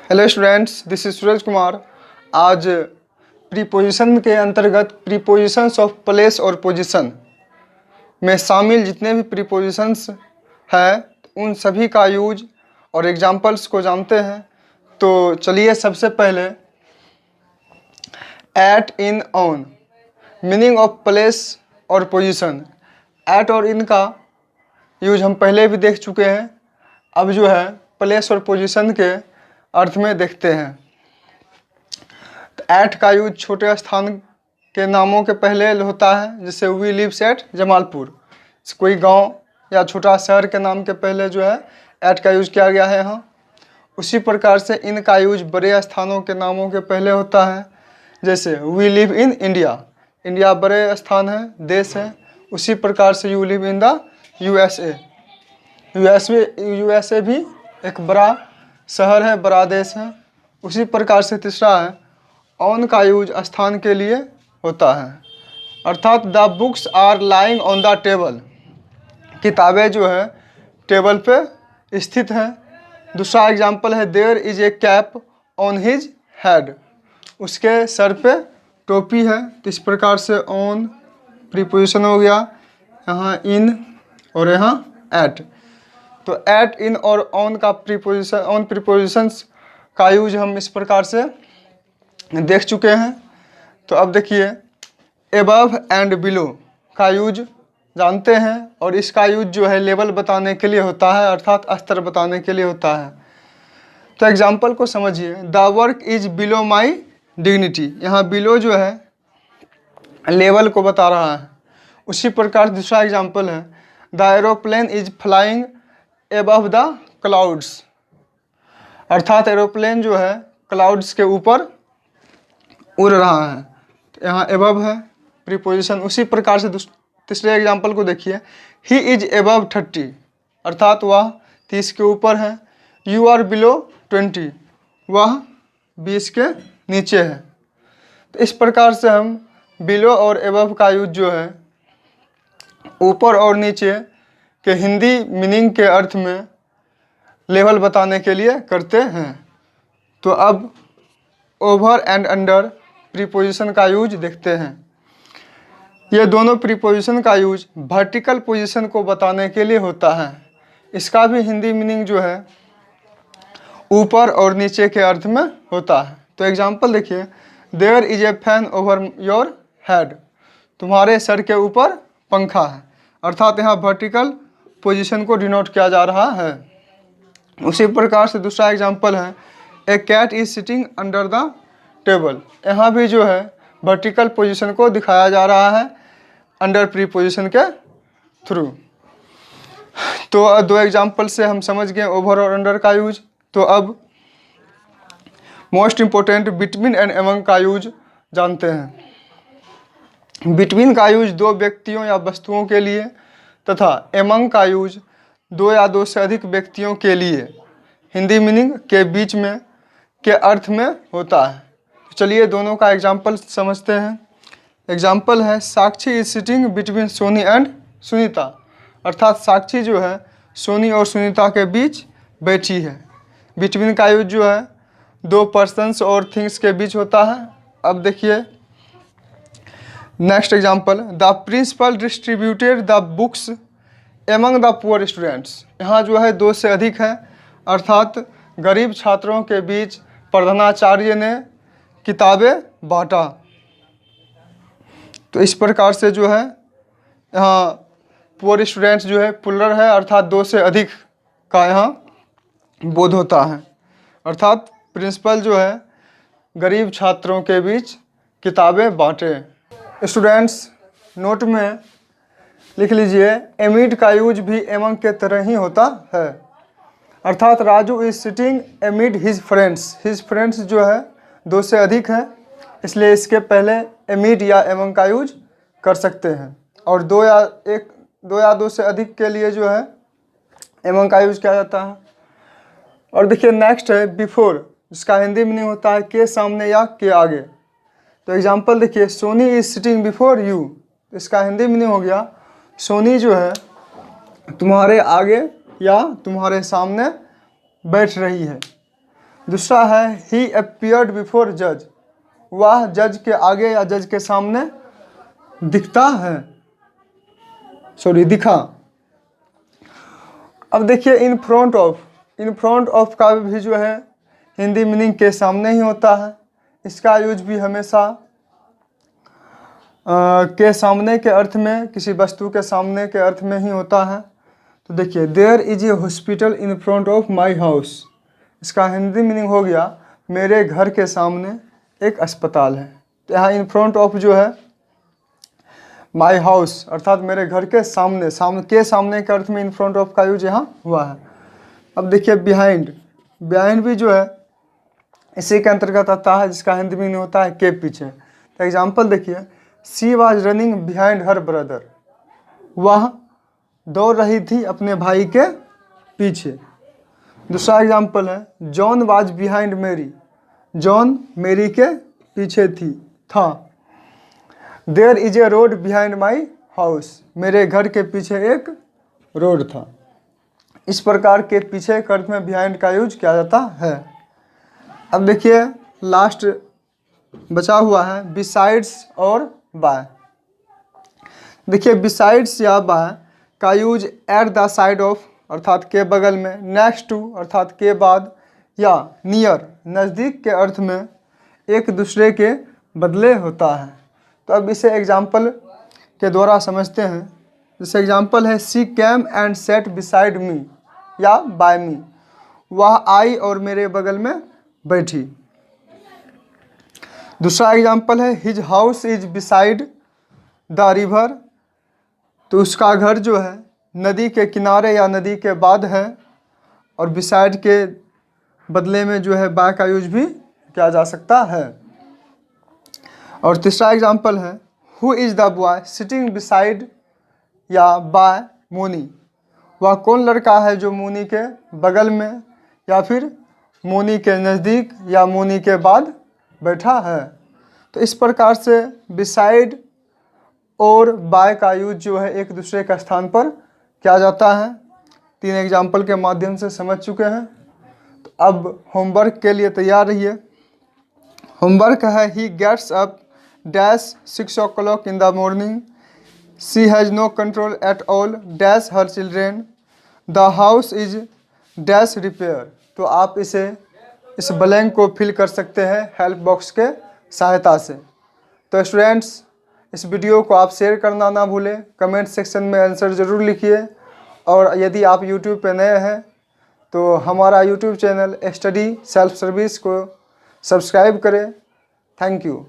Hello students, this is Suraj Kumar. आज preposition के अंतर्गत प्रीपोजिशंस ऑफ प्लेस और पोजीशन में शामिल जितने भी प्रीपोजिशंस हैं उन सभी का यूज और एग्जांपल्स को जानते हैं। तो चलिए सबसे पहले at, in, on, meaning of place और पोजीशन। एट और इन का यूज हम पहले भी देख चुके हैं। अब जो है प्लेस और पोजीशन के अर्थ में देखते हैं। तो एट का यूज छोटे स्थान के नामों के पहले होता है, जैसे वी लिव्स एट जमालपुर। कोई गांव या छोटा शहर के नाम के पहले जो है एट का यूज किया गया है यहाँ। उसी प्रकार से इन का यूज बड़े स्थानों के नामों के पहले होता है, जैसे we live in India. India बड़े स्थान है, देश है। उसी प्रकार से you live in the USA. USA भी एक बड़ा शहर है, बड़ा देश है। उसी प्रकार से तीसरा है ऑन का यूज स्थान के लिए होता है, अर्थात the books are lying on the table. किताबें जो है टेबल पे स्थित हैं। दूसरा एग्जाम्पल है there is a cap on his head. उसके सर पे टोपी है। तो इस प्रकार से ऑन प्रीपोजिशन हो गया, यहाँ इन और यहाँ एट। तो एट, इन और ऑन का प्रीपोजिशन, ऑन प्रीपोजिशंस का यूज हम इस प्रकार से देख चुके हैं। तो अब देखिए एबव एंड बिलो का यूज जानते हैं, और इसका यूज जो है लेवल बताने के लिए होता है, अर्थात स्तर बताने के लिए होता है। तो एग्जाम्पल को समझिए, the work is below my dignity. यहाँ बिलो जो है लेवल को बता रहा है। उसी प्रकार दूसरा एग्जाम्पल है the aeroplane is flying above the clouds, अर्थात एरोप्लेन जो है क्लाउड्स के ऊपर उड़ रहा है। तो यहाँ एबव है प्रीपोजिशन। उसी प्रकार से तीसरे एग्जाम्पल को देखिए, ही इज एबव 30, अर्थात वह 30 के ऊपर है। यू आर बिलो 20, वह 20 के नीचे है। तो इस प्रकार से हम बिलो और एबव का यूज जो है ऊपर और नीचे के हिंदी मीनिंग के अर्थ में लेवल बताने के लिए करते हैं। तो अब ओवर एंड अंडर प्रीपोजिशन का यूज देखते हैं। ये दोनों प्रीपोजिशन का यूज वर्टिकल पोजीशन को बताने के लिए होता है। इसका भी हिंदी मीनिंग जो है ऊपर और नीचे के अर्थ में होता है। तो एग्जाम्पल देखिए, there is a fan over your head. तुम्हारे सर के ऊपर पंखा है, अर्थात यहाँ वर्टिकल पोजीशन को डिनोट किया जा रहा है। उसी प्रकार से दूसरा एग्जाम्पल है a cat is sitting under the table. यहाँ भी जो है वर्टिकल पोजीशन को दिखाया जा रहा है अंडर प्रीपोजिशन के थ्रू। तो दो एग्जाम्पल से हम समझ गए ओवर और अंडर का यूज। तो अब most important between and among का यूज जानते हैं। बिटवीन का यूज दो व्यक्तियों या वस्तुओं के लिए तथा एमंग का यूज दो या दो से अधिक व्यक्तियों के लिए हिंदी मीनिंग के बीच में के अर्थ में होता है। तो चलिए दोनों का एग्जाम्पल समझते हैं। एग्जाम्पल है Sakshi is sitting between Soni and Sunita, अर्थात साक्षी जो है सोनी और सुनीता के बीच बैठी है। बिटवीन का यूज जो है दो पर्सन्स और थिंग्स के बीच होता है। अब देखिए next example, the principal distributed the books among the poor students. यहाँ जो है दो से अधिक है, अर्थात गरीब छात्रों के बीच प्रधानाचार्य ने किताबें बांटा। तो इस प्रकार से जो है यहाँ पुअर स्टूडेंट्स जो है प्लुरल है, अर्थात दो से अधिक का यहाँ बोध होता है। अर्थात प्रिंसिपल जो है गरीब छात्रों के बीच किताबें बांटे। स्टूडेंट्स नोट में लिख लीजिए, एमिड का यूज भी एमंग के तरह ही होता है, अर्थात Raju is sitting एमिड his friends. His friends जो है दो से अधिक है, इसलिए इसके पहले एमिड या एमंग का यूज कर सकते हैं। और दो या दो से अधिक के लिए जो है एमंग का यूज किया जाता है। और देखिए नेक्स्ट है बिफोर, जिसका हिंदी मीनिंग होता है के सामने या के आगे। तो एग्जाम्पल देखिए, Soni is sitting before you. इसका हिंदी मीनिंग हो गया सोनी जो है तुम्हारे आगे या तुम्हारे सामने बैठ रही है। दूसरा है ही अपीयर्ड बिफोर जज, वह जज के आगे या जज के सामने दिखता है, दिखा। अब देखिए इन फ्रंट ऑफ का भी जो है हिंदी मीनिंग के सामने ही होता है। इसका यूज भी हमेशा के सामने के अर्थ में, किसी वस्तु के सामने के अर्थ में ही होता है। तो देखिए there is a hospital in front of my house, इसका हिंदी मीनिंग हो गया मेरे घर के सामने एक अस्पताल है। तो यहाँ इन फ्रंट ऑफ जो है माई हाउस अर्थात मेरे घर के सामने, के सामने के अर्थ में इन फ्रंट ऑफ का यूज यहाँ हुआ है। अब देखिए बिहाइंड भी जो है इसी के अंतर्गत आता है, जिसका हिंदी मीनिंग होता है के पीछे। तो एग्जाम्पल देखिए she was running behind her brother, वह दौड़ रही थी अपने भाई के पीछे। दूसरा एग्जाम्पल है John was behind Mary, John Mary के पीछे था। There is a road behind my house, मेरे घर के पीछे एक रोड था। इस प्रकार के पीछे के अर्थ में बिहाइंड का यूज किया जाता है। अब देखिए लास्ट बचा हुआ है बिसाइड्स और बाय। देखिए बिसाइड्स या बाय का use at the side of अर्थात के बगल में, नेक्स्ट टू अर्थात के बाद, या नियर नज़दीक के अर्थ में एक दूसरे के बदले होता है। तो अब इसे एग्जाम्पल के द्वारा समझते हैं। जैसे एग्जाम्पल है she came and sat beside me या बाय मी, वह आई और मेरे बगल में बैठी। दूसरा एग्जाम्पल है his house is beside the river, तो उसका घर जो है नदी के किनारे या नदी के बाद है, और बिसाइड के बदले में जो है बाय का यूज भी किया जा सकता है। और तीसरा एग्जाम्पल है who is the boy sitting beside या बाय मोनी, वह कौन लड़का है जो मोनी के बगल में या फिर मोनी के नज़दीक या मोनी के बाद बैठा है। तो इस प्रकार से बिसाइड और बाय का यूज जो है एक दूसरे का स्थान पर किया जाता है। 3 एग्जाम्पल के माध्यम से समझ चुके हैं। तो अब होमवर्क के लिए तैयार रहिए। होमवर्क है he gets up dash 6 o'clock in the morning, she has no control at all dash her children, the house is dash repair. तो आप इस ब्लैंक को फिल कर सकते हैं हेल्प बॉक्स के सहायता से। तो स्टूडेंट्स इस वीडियो को आप शेयर करना ना भूलें, कमेंट सेक्शन में आंसर ज़रूर लिखिए, और यदि आप यूट्यूब पे नए हैं तो हमारा YouTube channel study self service को सब्सक्राइब करें। Thank you.